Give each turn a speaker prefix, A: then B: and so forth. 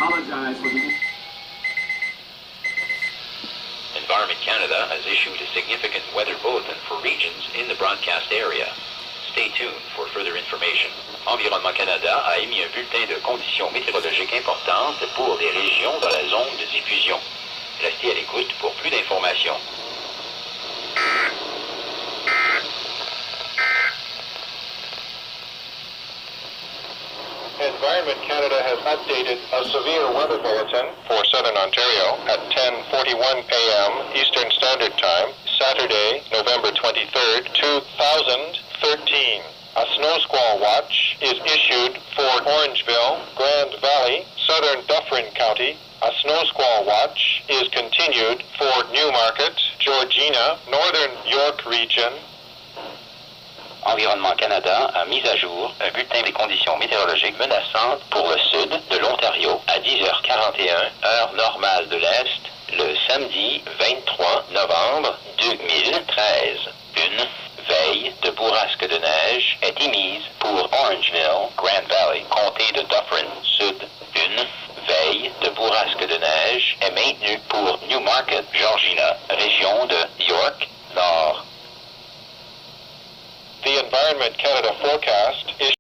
A: apologize for the...
B: Environment Canada has issued a significant weather bulletin for regions in the broadcast area. Stay tuned for further information. Environnement Canada a émis un bulletin de conditions météorologiques importantes pour des régions dans la zone de diffusion. Restez à l'écoute pour plus d'informations.
C: Environment Canada has updated a severe weather bulletin for Southern Ontario at 10:41 a.m. Eastern Standard Time, Saturday, November 23rd, 2013. A snow squall watch is issued for Orangeville, Grand Valley, Southern Dufferin County. A snow squall watch is continued for Newmarket, Georgina, Northern York Region.
B: Environnement Canada a mis à jour un bulletin des conditions météorologiques menaçantes pour le sud de l'Ontario à 10h41, heure normale de l'Est, le samedi 23 novembre 2013. Une veille de bourrasque de neige est émise pour Orangeville, Grand Valley, comté de Dufferin, sud. Une veille de bourrasque de neige est maintenue pour Newmarket, Georgina, région de York, nord.
C: The Environment Canada forecast is